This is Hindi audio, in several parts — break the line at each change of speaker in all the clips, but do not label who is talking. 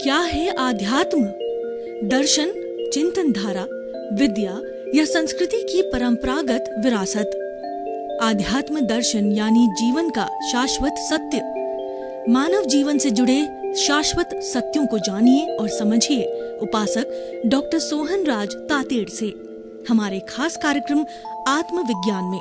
क्या है आध्यात्म? दर्शन, चिंतन धारा, विद्या या संस्कृति की परंपरागत विरासत। आध्यात्म दर्शन यानी जीवन का शाश्वत सत्य। मानव जीवन से जुड़े शाश्वत सत्यों को जानिए और समझिए उपासक डॉक्टर सोहन राज तातेड़ से हमारे खास कार्यक्रम आत्मविज्ञान में।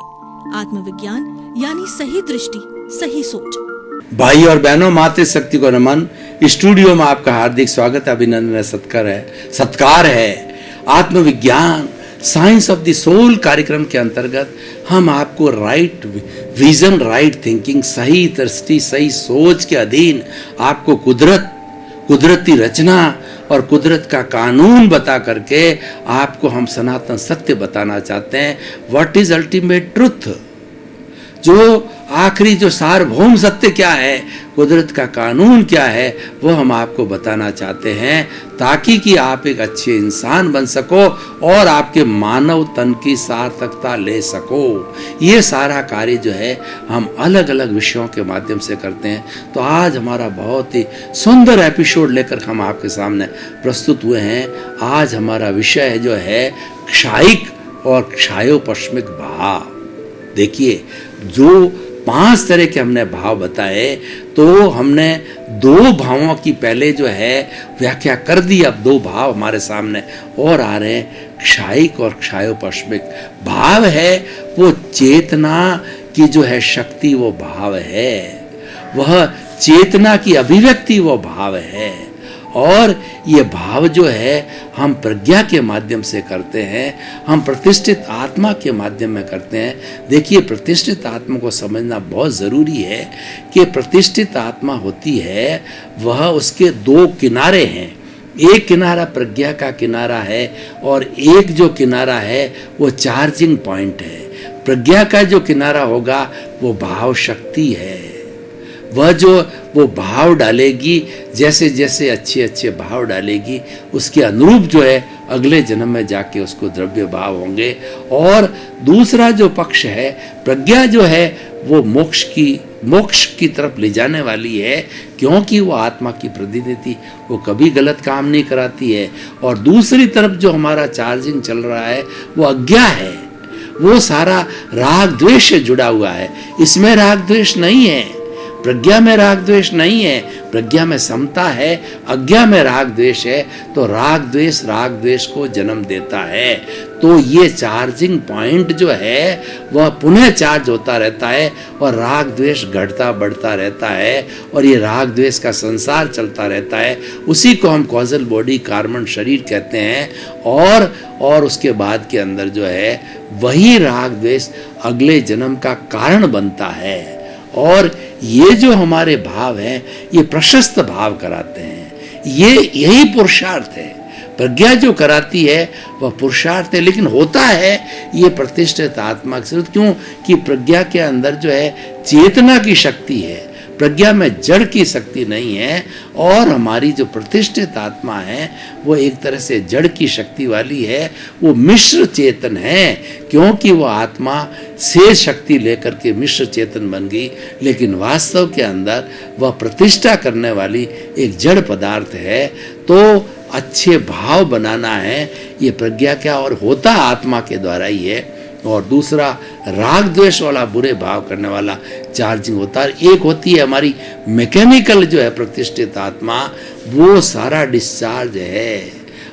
आत्मविज्ञान यानी सही दृष्टि, सही सोच।
भाई और बहनों, मातृशक्ति को नमन। स्टूडियो में आपका हार्दिक स्वागत, अभिनंदन, सत्कार है। आत्मविज्ञान साइंस ऑफ द सोल कार्यक्रम के अंतर्गत हम आपको राइट विजन, राइट थिंकिंग, सही दृष्टि, सही सोच के अधीन आपको कुदरती रचना और कुदरत का कानून बता करके आपको हम सनातन सत्य बताना चाहते हैं। व्हाट इज अल्टीमेट ट्रुथ, जो आखिरी जो सार्वभौम सत्य क्या है, कुदरत का कानून क्या है, वो हम आपको बताना चाहते हैं, ताकि कि आप एक अच्छे इंसान बन सको और आपके मानव तन की सार्थकता ले सको। ये सारा कार्य जो है हम अलग अलग विषयों के माध्यम से करते हैं। तो आज हमारा बहुत ही सुंदर एपिसोड लेकर हम आपके सामने प्रस्तुत हुए हैं। आज हमारा विषय जो है क्षायिक और क्षायोपश्मिक भाव। देखिए, जो 5 तरह के हमने भाव बताए, तो हमने 2 भावों की पहले जो है व्याख्या कर दी। अब 2 भाव हमारे सामने और आ रहे हैं। क्षायिक और क्षायोपश्मिक भाव है वो चेतना की जो है शक्ति, वो भाव है, वह चेतना की अभिव्यक्ति, वो भाव है। और ये भाव जो है हम प्रज्ञा के माध्यम से करते हैं, हम प्रतिष्ठित आत्मा के माध्यम में करते हैं। देखिए, प्रतिष्ठित आत्मा को समझना बहुत ज़रूरी है कि प्रतिष्ठित आत्मा होती है, वह उसके 2 किनारे हैं। एक किनारा प्रज्ञा का किनारा है और एक जो किनारा है वो चार्जिंग पॉइंट है। प्रज्ञा का जो किनारा होगा वो भाव शक्ति है। वह जो वो भाव डालेगी, जैसे जैसे अच्छे अच्छे भाव डालेगी, उसके अनुरूप जो है अगले जन्म में जाके उसको द्रव्य भाव होंगे। और दूसरा जो पक्ष है, प्रज्ञा जो है वो मोक्ष की तरफ ले जाने वाली है, क्योंकि वो आत्मा की प्रतिनिधि, वो कभी गलत काम नहीं कराती है। और दूसरी तरफ जो हमारा चार्जिंग चल रहा है वो अज्ञा है, वो सारा राग द्वेष से जुड़ा हुआ है। इसमें राग द्वेष नहीं है, प्रज्ञा में राग द्वेष नहीं है, प्रज्ञा में समता है, अज्ञा में राग द्वेष है। तो राग द्वेष को जन्म देता है। तो ये चार्जिंग पॉइंट जो है वह पुनः चार्ज होता रहता है और राग द्वेष घटता बढ़ता रहता है और ये राग द्वेष का संसार चलता रहता है। उसी को हम कॉजल बॉडी, कार्बन शरीर कहते हैं। और उसके बाद के अंदर जो है वही राग द्वेष अगले जन्म का कारण बनता है। और ये जो हमारे भाव हैं ये प्रशस्त भाव कराते हैं। यही पुरुषार्थ है। प्रज्ञा जो कराती है वह पुरुषार्थ है, लेकिन होता है ये प्रतिष्ठित आत्मा के साथ। क्यों कि प्रज्ञा के अंदर जो है चेतना की शक्ति है, प्रज्ञा में जड़ की शक्ति नहीं है। और हमारी जो प्रतिष्ठित आत्मा है वो एक तरह से जड़ की शक्ति वाली है, वो मिश्र चेतन है, क्योंकि वो आत्मा से शक्ति लेकर के मिश्र चेतन बन गई। लेकिन वास्तव के अंदर वह प्रतिष्ठा करने वाली एक जड़ पदार्थ है। तो अच्छे भाव बनाना है, ये प्रज्ञा क्या और होता आत्मा के द्वारा ही है। और दूसरा राग द्वेष वाला बुरे भाव करने वाला चार्जिंग होता है। एक होती है हमारी मैकेनिकल जो है प्रतिष्ठित आत्मा, वो सारा डिस्चार्ज है।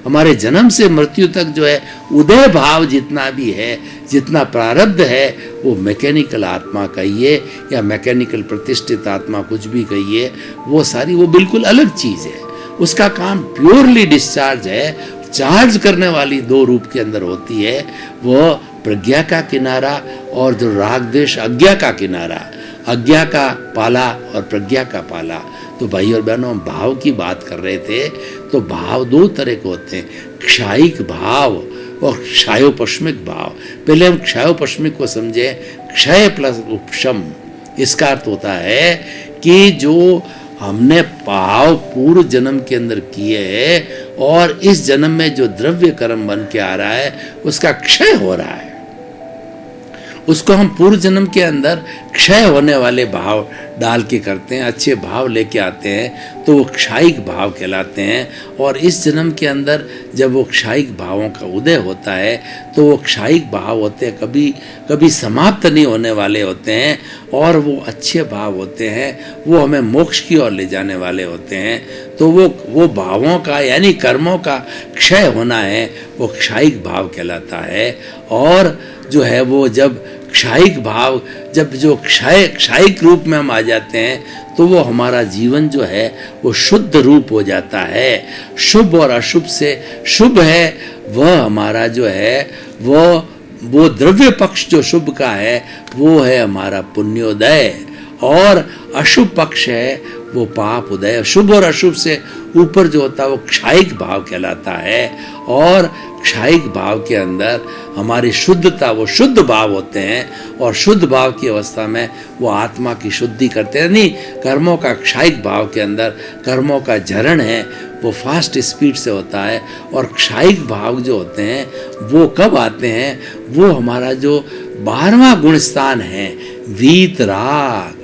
हमारे जन्म से मृत्यु तक जो है उदय भाव जितना भी है, जितना प्रारब्ध है, वो मैकेनिकल आत्मा कहिए या मैकेनिकल प्रतिष्ठित आत्मा, कुछ भी कहिए, वो सारी वो बिल्कुल अलग चीज है। उसका काम प्योरली डिस्चार्ज है। चार्ज करने वाली 2 रूप के अंदर होती है, वो प्रज्ञा का किनारा और जो राग द्वेष अज्ञा का किनारा, अज्ञा का पाला और प्रज्ञा का पाला। तो भाई और बहनों, हम भाव की बात कर रहे थे। तो भाव 2 तरह के होते हैं, क्षायिक भाव और क्षायोपश्मिक भाव। पहले हम क्षायोपश्मिक को समझे। क्षय प्लस उपशम, इसका अर्थ होता है कि जो हमने भाव पूर्व जन्म के अंदर किए हैं और इस जन्म में जो द्रव्य कर्म बन के आ रहा है उसका क्षय हो रहा है। उसको हम पूर्व जन्म के अंदर क्षय होने वाले भाव डाल के करते हैं, अच्छे भाव लेके आते हैं तो वो क्षायिक भाव कहलाते हैं। और इस जन्म के अंदर जब वो क्षायिक भावों का उदय होता है तो वो क्षायिक भाव होते हैं, कभी कभी समाप्त नहीं होने वाले होते हैं, और वो अच्छे भाव होते हैं, वो हमें मोक्ष की ओर ले जाने वाले होते हैं। तो वो भावों का यानी कर्मों का क्षय होना है, वो क्षायिक भाव कहलाता है। और जो है वो जब क्षायिक भाव, जब जो क्षायिक रूप में हम आ जाते हैं तो वो हमारा जीवन जो है वो शुद्ध रूप हो जाता है। शुभ और अशुभ से शुभ है वह हमारा जो है वो द्रव्य पक्ष जो शुभ का है वो है हमारा पुण्योदय, और अशुभ पक्ष है वो पाप उदय। शुभ और अशुभ से ऊपर जो होता है वो क्षायिक भाव कहलाता है। और क्षायिक भाव के अंदर हमारी शुद्धता, वो शुद्ध भाव होते हैं, और शुद्ध भाव की अवस्था में वो आत्मा की शुद्धि करते हैं। यानी कर्मों का क्षायिक भाव के अंदर कर्मों का झरण है वो फास्ट स्पीड से होता है। और क्षायिक भाव जो होते हैं वो कब आते हैं, वो हमारा जो 12वां गुण स्थान है वीत राग,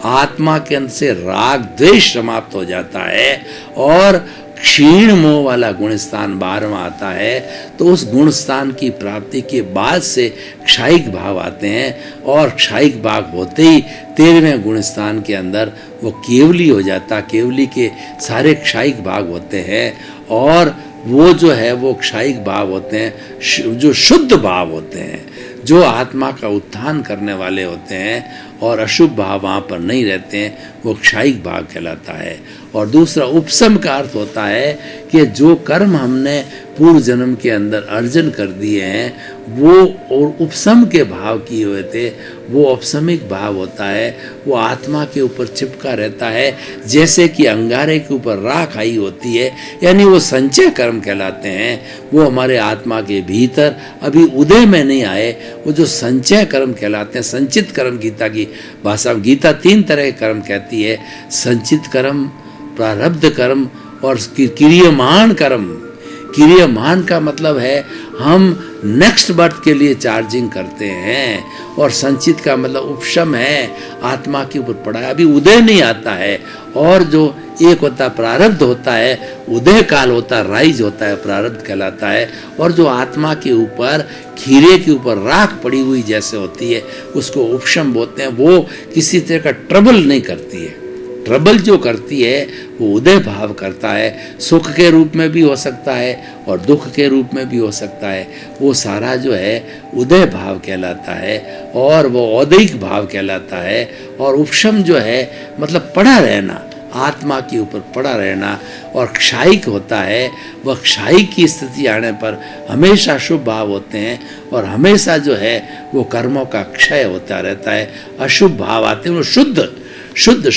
आत्मा के अंदर से राग द्वेष समाप्त हो जाता है, और क्षीण मोह वाला गुण स्थान 12वां आता है। तो उस गुण स्थान की प्राप्ति के बाद से क्षायिक भाव आते हैं, और क्षायिक भाव होते ही 13वें गुण स्थान के अंदर वो केवली हो जाता। केवली के सारे क्षायिक भाग होते हैं, और वो जो है वो क्षायिक भाव होते हैं जो शुद्ध भाव होते हैं, जो आत्मा का उत्थान करने वाले होते हैं, और अशुभ भाव वहाँ पर नहीं रहते हैं, वो क्षायिक भाव कहलाता है। और दूसरा उपशम का अर्थ होता है कि जो कर्म हमने पूर्व जन्म के अंदर अर्जन कर दिए हैं वो और उपशम के भाव किए हुए थे, वो उपशमिक भाव होता है, वो आत्मा के ऊपर चिपका रहता है, जैसे कि अंगारे के ऊपर राख आई होती है, यानी वो संचय कर्म कहलाते हैं। वो हमारे आत्मा के भीतर अभी उदय में नहीं आए, वो जो संचय कर्म कहलाते हैं, संचित कर्म गीता की भाषा में, गीता 3 तरह के कर्म कहती है, संचित कर्म, प्रारब्ध कर्म और क्रियमाण कर्म। क्रियमाण का मतलब है हम नेक्स्ट बर्थ के लिए चार्जिंग करते हैं, और संचित का मतलब उपशम है, आत्मा के ऊपर पड़ा है, अभी उदय नहीं आता है। और जो एक होता प्रारब्ध होता है, उदय काल होता है, राइज होता है, प्रारब्ध कहलाता है। और जो आत्मा के ऊपर खीरे के ऊपर राख पड़ी हुई जैसे होती है उसको उपशम बोलते हैं। वो किसी तरह का ट्रबल नहीं करती है, ट्रबल जो करती है वो उदय भाव करता है। सुख के रूप में भी हो सकता है और दुख के रूप में भी हो सकता है, वो सारा जो है उदय भाव कहलाता है, और वो औदैहिक भाव कहलाता है। और उपशम जो है मतलब पड़ा रहना, आत्मा के ऊपर पड़ा रहना। और क्षायिक होता है, वह क्षायिक की स्थिति आने पर हमेशा शुभ भाव होते हैं, और हमेशा जो है वो कर्मों का क्षय होता रहता है। अशुभ भाव आते हैं, वो शुद्ध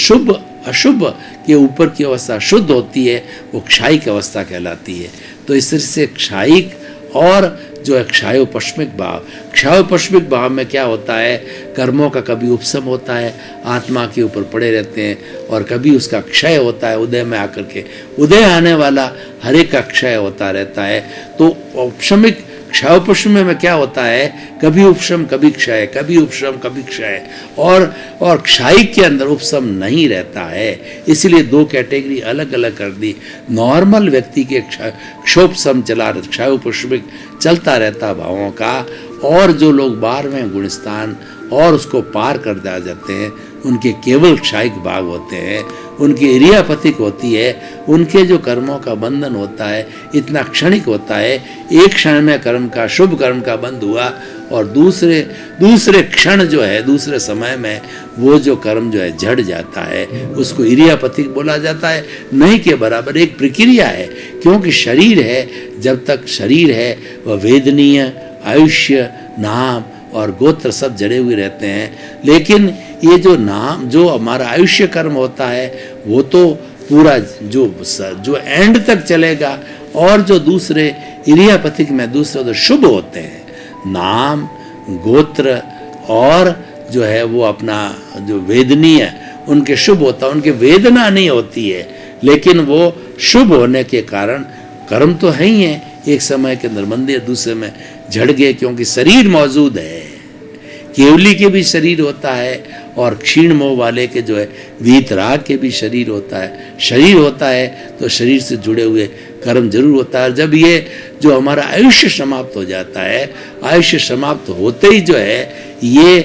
शुभ अशुभ के ऊपर की अवस्था शुद्ध होती है, वो क्षायिक अवस्था कहलाती है। तो इस तरह से क्षायिक और जो है क्षयोपश्मिक भाव, क्षयोपश्मिक भाव में क्या होता है, कर्मों का कभी उपशम होता है, आत्मा के ऊपर पड़े रहते हैं, और कभी उसका क्षय होता है उदय में आकर के। उदय आने वाला हर एक का क्षय होता रहता है। तो उपशमिक क्षयोपशम में क्या होता है, कभी उपशम कभी क्षय, कभी उपशम कभी क्षय, और क्षायिक के अंदर उपशम नहीं रहता है। इसलिए 2 कैटेगरी अलग अलग कर दी। नॉर्मल व्यक्ति के क्षोपशम चला, क्षयोपशमिक चलता रहता भावों का, और जो लोग 12वें गुण स्थान और उसको पार कर दिया जाते हैं उनके केवल क्षायिक भाव होते हैं, उनकी इरियापतिक होती है, उनके जो कर्मों का बंधन होता है इतना क्षणिक होता है। एक क्षण में कर्म का, शुभ कर्म का बंध हुआ, और दूसरे क्षण जो है, दूसरे समय में वो जो कर्म जो है झड़ जाता है, उसको इरियापतिक बोला जाता है। नहीं के बराबर एक प्रक्रिया है, क्योंकि शरीर है, जब तक शरीर है वह वेदनीय, आयुष्य, नाम और गोत्र सब जड़े हुए रहते हैं। लेकिन ये जो नाम, जो हमारा आयुष्य कर्म होता है वो तो पूरा जो एंड तक चलेगा, और जो दूसरे इरियापतिक में दूसरे तो शुभ होते हैं, नाम, गोत्र और जो है वो अपना जो वेदनीय, उनके शुभ होता है, उनके वेदना नहीं होती है, लेकिन वो शुभ होने के कारण कर्म तो है ही है, एक समय के अंदर मंदिर दूसरे में झड़ गए, क्योंकि शरीर मौजूद है, केवली के भी शरीर होता है और क्षीण मोह वाले के जो है वीतराग के भी शरीर होता है। शरीर होता है तो शरीर से जुड़े हुए कर्म जरूर होता है। जब ये जो हमारा आयुष्य समाप्त हो जाता है, आयुष्य समाप्त होते ही जो है ये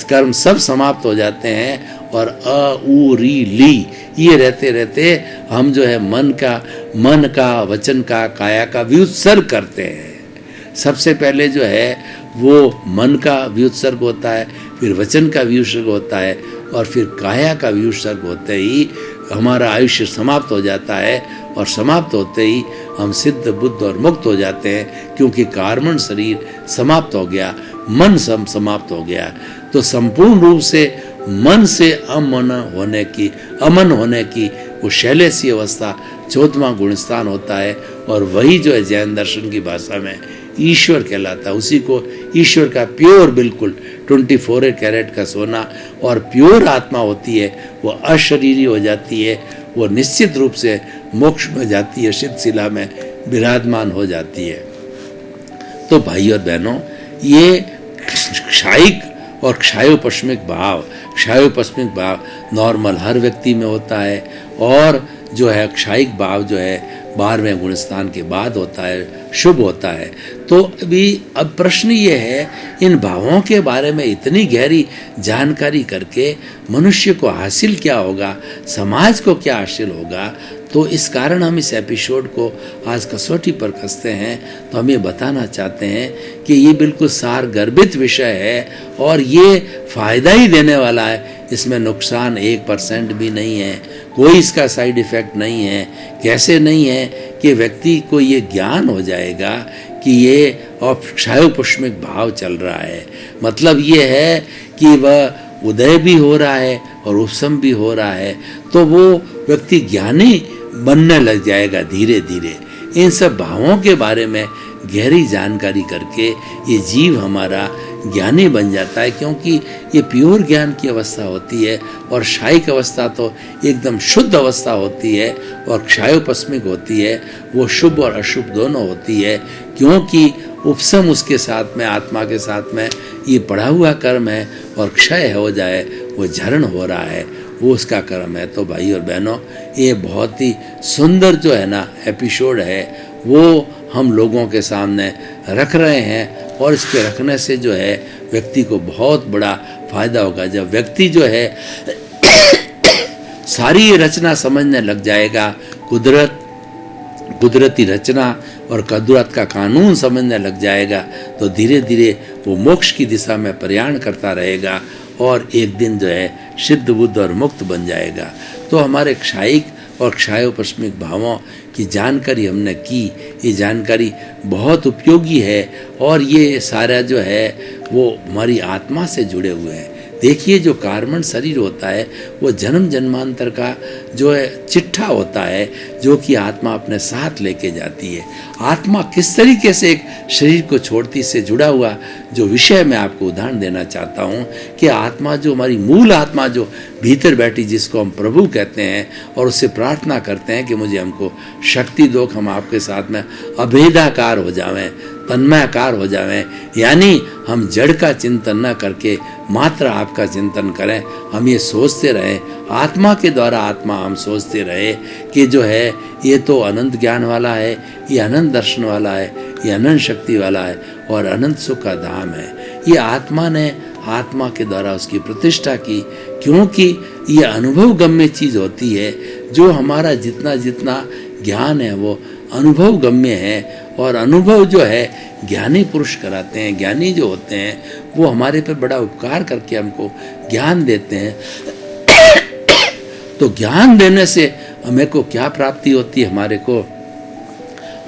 कर्म सब समाप्त हो जाते हैं और अ उ री ली ये रहते रहते हम जो है मन का वचन का काया का व्युत्सर्ग करते हैं। सबसे पहले जो है वो मन का व्युत्सर्ग होता है, फिर वचन का व्युत्सर्ग होता है और फिर काया का व्युत्सर्ग होते ही हमारा आयुष्य समाप्त हो जाता है और समाप्त होते ही हम सिद्ध बुद्ध और मुक्त हो जाते हैं, क्योंकि कार्बन शरीर समाप्त हो गया, मन समाप्त हो गया। तो संपूर्ण रूप से मन से अमन होने की वो शैलेसी अवस्था 14वां गुणस्थान होता है और वही जो है जैन दर्शन की भाषा में ईश्वर कहलाता है। उसी को ईश्वर का प्योर बिल्कुल 24 कैरेट का सोना और प्योर आत्मा होती है, वो अशरीरी हो जाती है, वो निश्चित रूप से मोक्ष में जाती है, शिला में विराजमान हो जाती है। तो भाई और बहनों, ये क्षायिक और क्षायोपस्मिक भाव नॉर्मल हर व्यक्ति में होता है और जो है क्षायिक भाव जो है 12वें गुणस्थान के बाद होता है, शुभ होता है। तो अभी अब प्रश्न ये है, इन भावों के बारे में इतनी गहरी जानकारी करके मनुष्य को हासिल क्या होगा, समाज को क्या हासिल होगा। तो इस कारण हम इस एपिसोड को आज कसौटी पर कसते हैं। तो हम ये बताना चाहते हैं कि ये बिल्कुल सार गर्भित विषय है और ये फायदा ही देने वाला है। इसमें नुकसान 1% भी नहीं है, कोई इसका साइड इफेक्ट नहीं है। कैसे नहीं है कि व्यक्ति को ये ज्ञान हो जाएगा कि ये क्षायोपस्मिक भाव चल रहा है, मतलब ये है कि वह उदय भी हो रहा है और उपशम भी हो रहा है। तो वो व्यक्ति ज्ञानी बनने लग जाएगा धीरे धीरे। इन सब भावों के बारे में गहरी जानकारी करके ये जीव हमारा ज्ञानी बन जाता है, क्योंकि ये प्योर ज्ञान की अवस्था होती है और क्षायिक अवस्था तो एकदम शुद्ध अवस्था होती है और क्षायोपस्मिक होती है, वो शुभ और अशुभ दोनों होती है। क्योंकि उपशम उसके साथ में, आत्मा के साथ में ये पढ़ा हुआ कर्म है और क्षय हो जाए वो झरण हो रहा है, वो उसका कर्म है। तो भाई और बहनों, ये बहुत ही सुंदर जो है ना एपिसोड है वो हम लोगों के सामने रख रहे हैं और इसके रखने से जो है व्यक्ति को बहुत बड़ा फायदा होगा। जब व्यक्ति जो है सारी रचना समझने लग जाएगा, कुदरती रचना और कुदरत का कानून समझने लग जाएगा, तो धीरे धीरे वो मोक्ष की दिशा में प्रयाण करता रहेगा और एक दिन जो है सिद्ध बुद्ध और मुक्त बन जाएगा। तो हमारे क्षायिक और क्षायोपस्मिक भावों की जानकारी हमने की, ये जानकारी बहुत उपयोगी है और ये सारा जो है वो हमारी आत्मा से जुड़े हुए हैं। देखिए, जो कार्बन शरीर होता है वो जन्म जन्मांतर का जो है चिट्ठा होता है, जो कि आत्मा अपने साथ लेके जाती है। आत्मा किस तरीके से एक शरीर को छोड़ती से जुड़ा हुआ जो विषय मैं आपको उदाहरण देना चाहता हूँ कि आत्मा जो हमारी मूल आत्मा जो भीतर बैठी, जिसको हम प्रभु कहते हैं और उससे प्रार्थना करते हैं कि मुझे हमको शक्ति दो, हम आपके साथ में अभेदाकार हो जावें, तन्मयाकार हो जावें, यानी हम जड़ का चिंतन न करके मात्र आपका चिंतन करें। हम ये सोचते रहें, आत्मा के द्वारा आत्मा हम सोचते रहे कि जो है ये तो अनंत ज्ञान वाला है, ये अनंत दर्शन वाला है, ये अनंत शक्ति वाला है और अनंत सुख का धाम है। ये आत्मा ने आत्मा के द्वारा उसकी प्रतिष्ठा की, क्योंकि ये अनुभव गम्य चीज़ होती है। जो हमारा जितना जितना ज्ञान है वो अनुभव गम्य है और अनुभव जो है ज्ञानी पुरुष कराते हैं। ज्ञानी जो होते हैं वो हमारे पर बड़ा उपकार करके हमको ज्ञान देते हैं। तो ज्ञान देने से हमें को क्या प्राप्ति होती है, हमारे को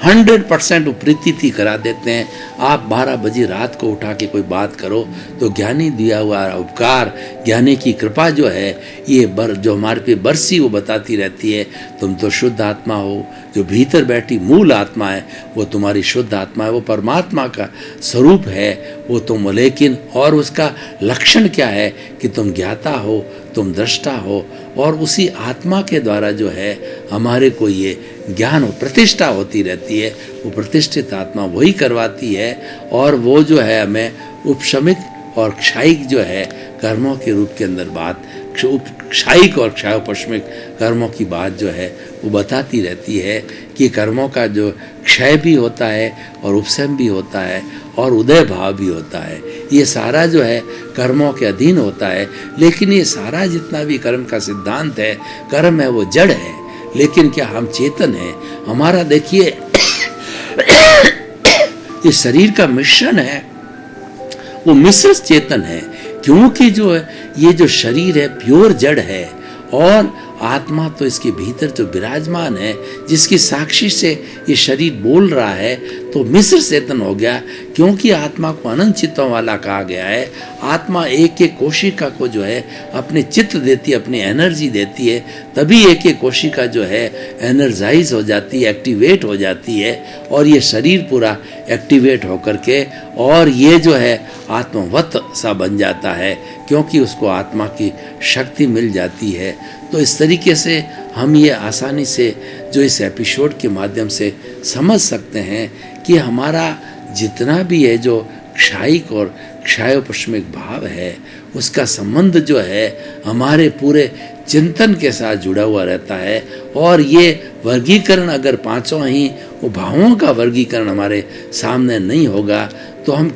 100% प्रीति करा देते हैं। आप 12 बजे रात को उठा के कोई बात करो तो ज्ञानी दिया हुआ उपकार, ज्ञानी की कृपा जो है ये जो हमारे पे बरसी वो बताती रहती है, तुम तो शुद्ध आत्मा हो। जो भीतर बैठी मूल आत्मा है वो तुम्हारी शुद्ध आत्मा है, वो परमात्मा का स्वरूप है वो तुम। लेकिन और उसका लक्षण क्या है कि तुम ज्ञाता हो, तुम दृष्टा हो और उसी आत्मा के द्वारा जो है हमारे को ये ज्ञान प्रतिष्ठा होती रहती है। वो प्रतिष्ठित आत्मा वही करवाती है और वो जो है हमें उपशमित और क्षायिक जो है कर्मों के रूप के अंदर बात, क्षायिक और क्षयोपश्मिक कर्मों की बात जो है वो बताती रहती है कि कर्मों का जो क्षय भी होता है और उपशम भी होता है और उदय भाव भी होता है। ये सारा जो है कर्मों के अधीन होता है। लेकिन ये सारा जितना भी कर्म का सिद्धांत है, कर्म है वो जड़ है, लेकिन क्या हम चेतन हैं? हमारा देखिए ये शरीर का मिश्रण है, वो मिश्र चेतन है, क्योंकि जो है ये जो शरीर है प्योर जड़ है और आत्मा तो इसके भीतर जो विराजमान है, जिसकी साक्षी से ये शरीर बोल रहा है, तो मिश्र चेतन हो गया। क्योंकि आत्मा को अनंत चित्तों वाला कहा गया है। आत्मा एक एक कोशिका को जो है अपने चित्त देती है, अपनी एनर्जी देती है, तभी एक एक कोशिका जो है एनर्जाइज हो जाती है, एक्टिवेट हो जाती है और ये शरीर पूरा एक्टिवेट होकर के और ये जो है आत्मवत सा बन जाता है, क्योंकि उसको आत्मा की शक्ति मिल जाती है। तो इस तरीके से हम ये आसानी से जो इस एपिसोड के माध्यम से समझ सकते हैं कि हमारा जितना भी है जो क्षायिक और क्षयोपश्मिक भाव है, उसका संबंध जो है हमारे पूरे चिंतन के साथ जुड़ा हुआ रहता है। और ये वर्गीकरण अगर पांचों ही वो भावों का वर्गीकरण हमारे सामने नहीं होगा तो हम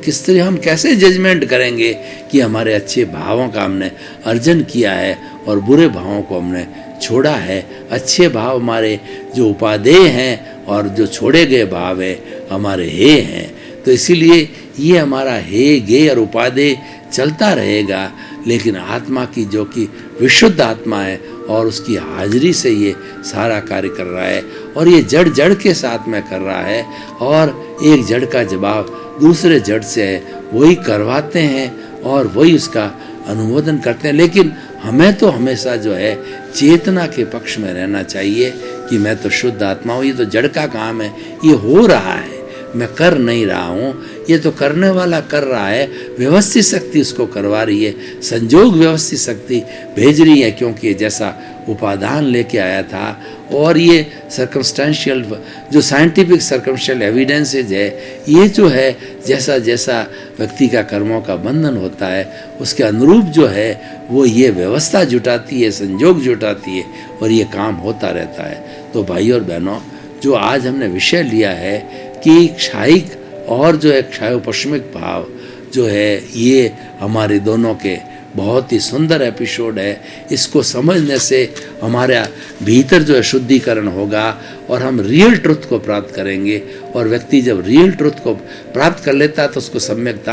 कैसे जजमेंट करेंगे कि हमारे अच्छे भावों का हमने अर्जन किया है और बुरे भावों को हमने छोड़ा है। अच्छे भाव हमारे जो उपादेय हैं और जो छोड़े गए भाव है हमारे हे हैं। तो इसीलिए ये हमारा हे गे और उपादेय चलता रहेगा। लेकिन आत्मा की जो कि विशुद्ध आत्मा है और उसकी हाजिरी से ये सारा कार्य कर रहा है और ये जड़ जड़ के साथ में कर रहा है और एक जड़ का जवाब दूसरे जड़ से है, वही करवाते हैं और वही उसका अनुमोदन करते हैं। लेकिन हमें तो हमेशा जो है चेतना के पक्ष में रहना चाहिए कि मैं तो शुद्ध आत्मा हूँ, ये तो जड़ का काम है, ये हो रहा है, मैं कर नहीं रहा हूँ, ये तो करने वाला कर रहा है, व्यवस्थित शक्ति उसको करवा रही है, संजोग व्यवस्थित शक्ति भेज रही है, क्योंकि ये जैसा उपादान लेके आया था। और ये सर्कमस्टेंशियल जो साइंटिफिक सर्कमस्टेंशियल एविडेंसेज है, ये जो है जैसा जैसा व्यक्ति का कर्मों का बंधन होता है उसके अनुरूप जो है वो ये व्यवस्था जुटाती है, संजोग जुटाती है और ये काम होता रहता है। तो भाई और बहनों, जो आज हमने विषय लिया है कि क्षायिक और जो है क्षयोपश्मिक भाव जो है, ये हमारे दोनों के बहुत ही सुंदर एपिसोड है। इसको समझने से हमारा भीतर जो है शुद्धिकरण होगा और हम रियल ट्रुथ को प्राप्त करेंगे। और व्यक्ति जब रियल ट्रुथ को प्राप्त कर लेता है तो उसको सम्यक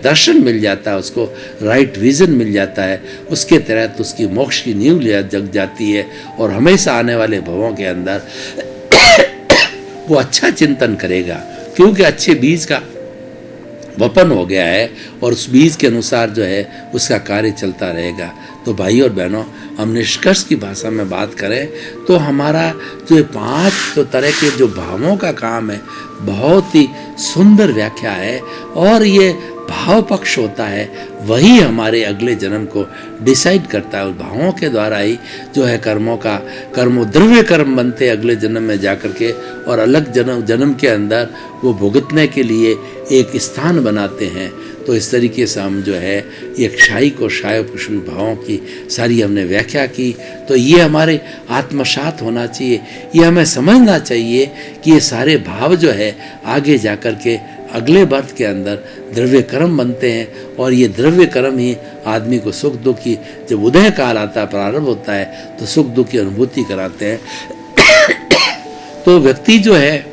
दर्शन मिल जाता है, उसको राइट विजन मिल जाता है, उसके तहत उसकी मोक्ष की नींव जग जाती है और हमेशा आने वाले भवों के अंदर वो अच्छा चिंतन करेगा, क्योंकि अच्छे बीज का वपन हो गया है और उस बीज के अनुसार जो है उसका कार्य चलता रहेगा। तो भाई और बहनों, हम निष्कर्ष की भाषा में बात करें तो हमारा जो 5 तरह के जो भावों का काम है, बहुत ही सुंदर व्याख्या है और ये भाव पक्ष होता है, वही हमारे अगले जन्म को डिसाइड करता है। उस भावों के द्वारा ही जो है कर्मो द्रव्य कर्म बनते अगले जन्म में जाकर के और अलग जन्म के अंदर वो भुगतने के लिए एक स्थान बनाते हैं। तो इस तरीके से हम जो है ये क्षायिक और क्षयोपश्मिक भावों की सारी हमने व्याख्या की। तो ये हमारे आत्मसात होना चाहिए, ये हमें समझना चाहिए कि ये सारे भाव जो है आगे जाकर के अगले बर्थ के अंदर द्रव्य कर्म बनते हैं और ये द्रव्य कर्म ही आदमी को सुख दुख की, जब उदय काल आता है, प्रारंभ होता है, तो सुख दुख की अनुभूति कराते हैं। तो व्यक्ति जो है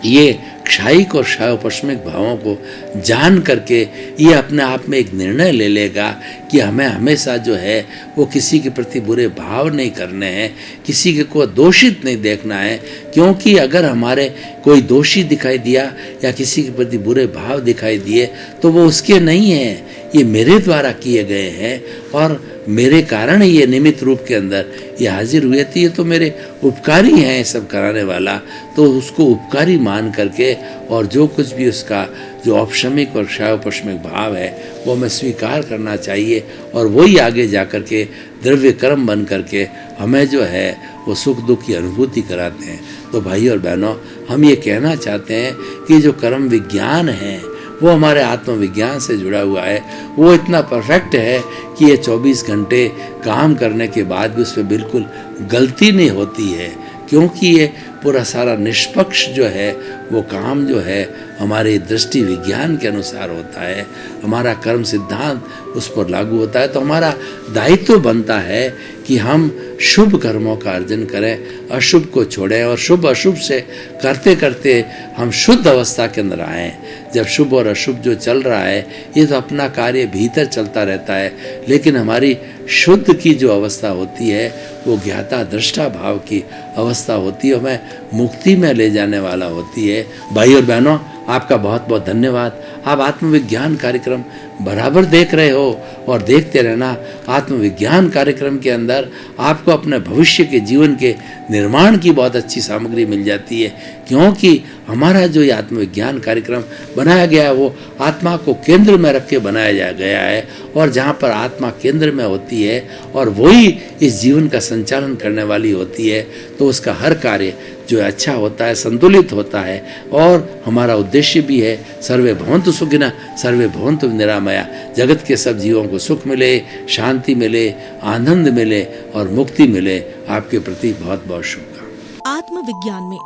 ये क्षायिक और क्षयोपश्मिक भावों को जान करके ये अपने आप में एक निर्णय ले लेगा कि हमें हमेशा जो है वो किसी के प्रति बुरे भाव नहीं करने हैं, किसी को दोषित नहीं देखना है। क्योंकि अगर हमारे कोई दोषी दिखाई दिया या किसी के प्रति बुरे भाव दिखाई दिए तो वो उसके नहीं हैं, ये मेरे द्वारा किए गए हैं और मेरे कारण ये निमित्त रूप के अंदर ये हाजिर हुए थे, ये तो मेरे उपकारी हैं ये सब कराने वाला। तो उसको उपकारी मान करके और जो कुछ भी उसका जो औपशमिक और क्षयोपश्मिक भाव है वो हमें स्वीकार करना चाहिए और वही आगे जा कर के द्रव्य कर्म बन करके हमें जो है वो सुख दुख की अनुभूति कराते हैं। तो भाई और बहनों, हम ये कहना चाहते हैं कि जो कर्म विज्ञान है वो हमारे आत्मविज्ञान से जुड़ा हुआ है। वो इतना परफेक्ट है कि ये 24 घंटे काम करने के बाद भी उसमें बिल्कुल गलती नहीं होती है, क्योंकि ये पूरा सारा निष्पक्ष जो है वो काम जो है हमारे दृष्टि विज्ञान के अनुसार होता है, हमारा कर्म सिद्धांत उस पर लागू होता है। तो हमारा दायित्व बनता है कि हम शुभ कर्मों का अर्जन करें, अशुभ को छोड़ें और शुभ अशुभ से करते करते हम शुद्ध अवस्था के अंदर आएँ। जब शुभ और अशुभ जो चल रहा है ये तो अपना कार्य भीतर चलता रहता है, लेकिन हमारी शुद्ध की जो अवस्था होती है वो ज्ञाता दृष्टा भाव की अवस्था होती है, हमें मुक्ति में ले जाने वाला होती है। भाई और बहनों, आपका बहुत बहुत धन्यवाद। आप आत्मविज्ञान कार्यक्रम बराबर देख रहे हो और देखते रहना। आत्मविज्ञान कार्यक्रम के अंदर आपको अपने भविष्य के जीवन के निर्माण की बहुत अच्छी सामग्री मिल जाती है, क्योंकि हमारा जो ये आत्मविज्ञान कार्यक्रम बनाया गया है वो आत्मा को केंद्र में रख के बनाया गया है, और जहाँ पर आत्मा केंद्र में होती है और वही इस जीवन का संचालन करने वाली होती है, तो उसका हर कार्य जो अच्छा होता है, संतुलित होता है। और हमारा उद्देश्य भी है सर्वे भवन्तु सुखिनः सर्वे भवन्तु निरामया, जगत के सब जीवों को सुख मिले, शांति मिले, आनंद मिले और मुक्ति मिले। आपके प्रति बहुत बहुत शुभकामनाएं।
आत्मविज्ञान में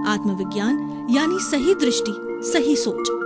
आत्मविज्ञान यानी सही दृष्टि, सही सोच।